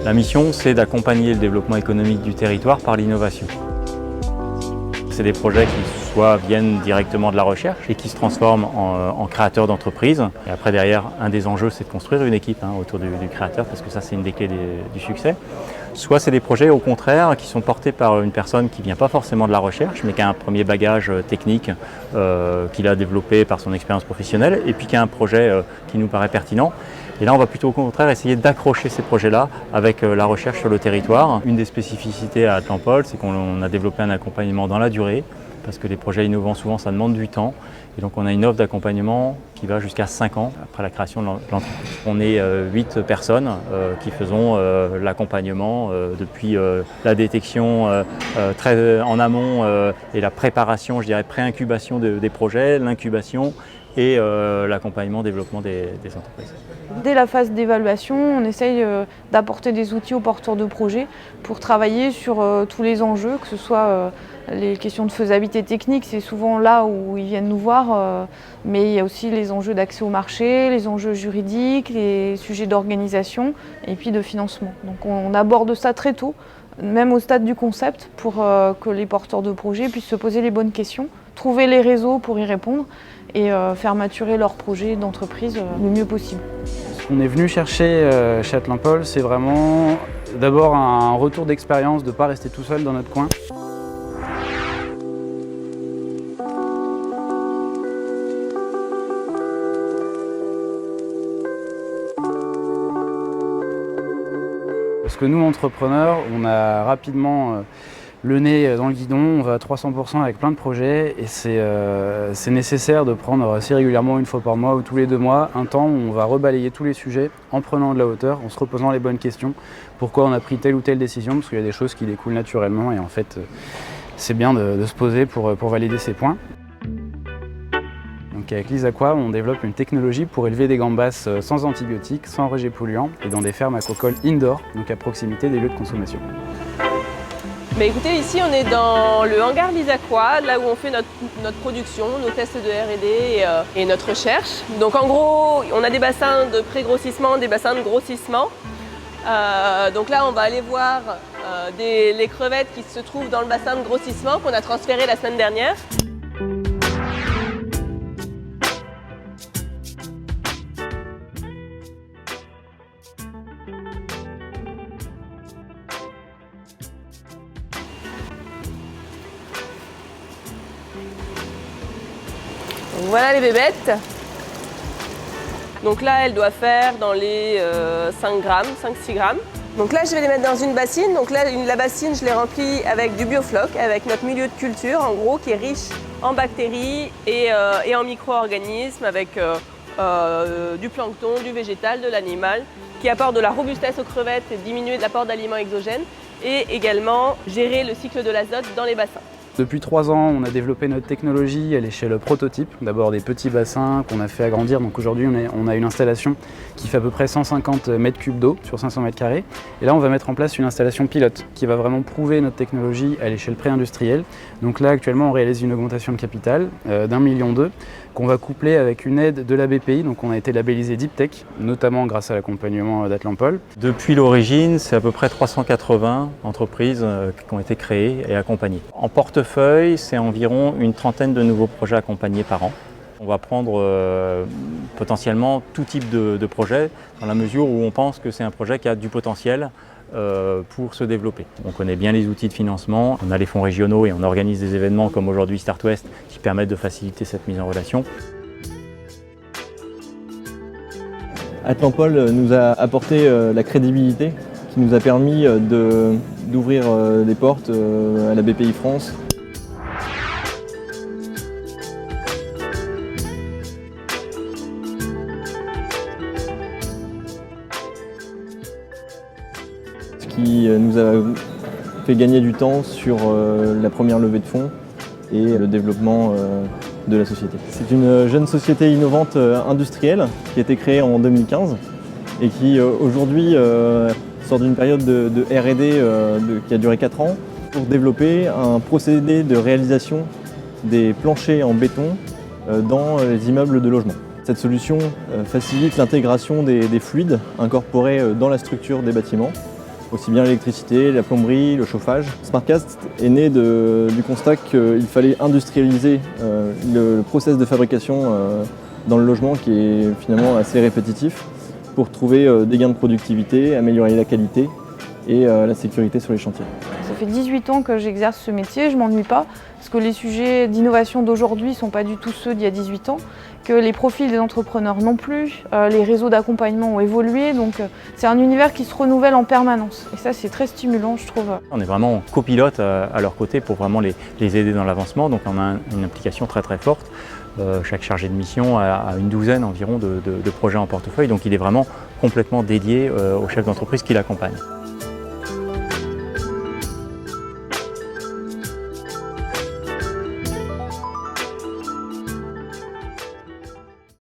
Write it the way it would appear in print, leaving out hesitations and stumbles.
La mission, c'est d'accompagner le développement économique du territoire par l'innovation. C'est des projets qui soit viennent directement de la recherche et qui se transforment en créateurs d'entreprises. Et après, derrière, un des enjeux, c'est de construire une équipe autour du créateur, parce que ça, c'est une des clés du succès. Soit c'est des projets, au contraire, qui sont portés par une personne qui ne vient pas forcément de la recherche, mais qui a un premier bagage technique qu'il a développé par son expérience professionnelle, et puis qui a un projet qui nous paraît pertinent. Et là, on va plutôt au contraire essayer d'accrocher ces projets-là avec la recherche sur le territoire. Une des spécificités à Atlampol, c'est qu'on a développé un accompagnement dans la durée, parce que les projets innovants, souvent, ça demande du temps. Et donc, on a une offre d'accompagnement qui va jusqu'à 5 ans après la création de l'entreprise. On est 8 personnes qui faisons l'accompagnement depuis la détection très en amont et la préparation, je dirais, pré-incubation des projets, l'incubation et l'accompagnement, développement des entreprises. Dès la phase d'évaluation, on essaye d'apporter des outils aux porteurs de projets pour travailler sur tous les enjeux, que ce soit les questions de faisabilité technique, c'est souvent là où ils viennent nous voir, mais il y a aussi les enjeux d'accès au marché, les enjeux juridiques, les sujets d'organisation et puis de financement. Donc on aborde ça très tôt, même au stade du concept, pour que les porteurs de projets puissent se poser les bonnes questions, trouver les réseaux pour y répondre et faire maturer leur projet d'entreprise le mieux possible. Ce qu'on est venu chercher chez Atlampol, c'est vraiment d'abord un retour d'expérience, de ne pas rester tout seul dans notre coin. Parce que nous, entrepreneurs, on a rapidement le nez dans le guidon, on va à 300% avec plein de projets et c'est nécessaire de prendre assez régulièrement, une fois par mois ou tous les 2 mois, un temps où on va rebalayer tous les sujets en prenant de la hauteur, en se reposant les bonnes questions. Pourquoi on a pris telle ou telle décision? Parce qu'il y a des choses qui découlent naturellement et en fait, c'est bien de se poser pour valider ces points. Donc avec l'Isaqua, on développe une technologie pour élever des gambas sans antibiotiques, sans rejets polluants et dans des fermes aquacoles indoor, donc à proximité des lieux de consommation. Bah écoutez, ici on est dans le hangar l'Isaqua, là où on fait notre production, nos tests de R&D et notre recherche. Donc en gros, on a des bassins de pré-grossissement, des bassins de grossissement. Donc là, on va aller voir les crevettes qui se trouvent dans le bassin de grossissement qu'on a transféré la semaine dernière. Donc voilà les bébêtes. Donc là, elle doit faire dans les 5 grammes, 5-6 grammes. Donc là, je vais les mettre dans une bassine. Donc là, la bassine, je l'ai remplie avec du biofloc, avec notre milieu de culture, en gros, qui est riche en bactéries et en micro-organismes, avec du plancton, du végétal, de l'animal, qui apporte de la robustesse aux crevettes et diminuer l'apport d'aliments exogènes, et également gérer le cycle de l'azote dans les bassins. Depuis 3 ans, on a développé notre technologie à l'échelle prototype. D'abord des petits bassins qu'on a fait agrandir. Donc aujourd'hui, on a une installation qui fait à peu près 150 mètres cubes d'eau sur 500 mètres carrés. Et là, on va mettre en place une installation pilote qui va vraiment prouver notre technologie à l'échelle pré-industrielle. Donc là, actuellement, on réalise une augmentation de capital d'1,2 million qu'on va coupler avec une aide de la BPI. Donc on a été labellisé Deep Tech, notamment grâce à l'accompagnement d'Atlampol. Depuis l'origine, c'est à peu près 380 entreprises qui ont été créées et accompagnées. En portefeuille, c'est environ une trentaine de nouveaux projets accompagnés par an. On va prendre potentiellement tout type de projet dans la mesure où on pense que c'est un projet qui a du potentiel pour se développer. On connaît bien les outils de financement, on a les fonds régionaux et on organise des événements comme aujourd'hui Start West qui permettent de faciliter cette mise en relation. Atlampol nous a apporté la crédibilité qui nous a permis d'ouvrir les portes à la BPI France. Ce qui nous a fait gagner du temps sur la première levée de fonds et le développement de la société. C'est une jeune société innovante industrielle qui a été créée en 2015 et qui aujourd'hui sort d'une période de R&D qui a duré 4 ans pour développer un procédé de réalisation des planchers en béton dans les immeubles de logement. Cette solution facilite l'intégration des fluides incorporés dans la structure des bâtiments aussi bien l'électricité, la plomberie, le chauffage. SmartCast est né du constat qu'il fallait industrialiser le process de fabrication dans le logement qui est finalement assez répétitif pour trouver des gains de productivité, améliorer la qualité et la sécurité sur les chantiers. Ça fait 18 ans que j'exerce ce métier, je ne m'ennuie pas, parce que les sujets d'innovation d'aujourd'hui ne sont pas du tout ceux d'il y a 18 ans, que les profils des entrepreneurs non plus, les réseaux d'accompagnement ont évolué, donc c'est un univers qui se renouvelle en permanence. Et ça, c'est très stimulant, je trouve. On est vraiment copilote à leur côté pour vraiment les aider dans l'avancement, donc on a une implication très très forte. Chaque chargé de mission a une douzaine environ de projets en portefeuille, donc il est vraiment complètement dédié aux chefs d'entreprise qui l'accompagnent.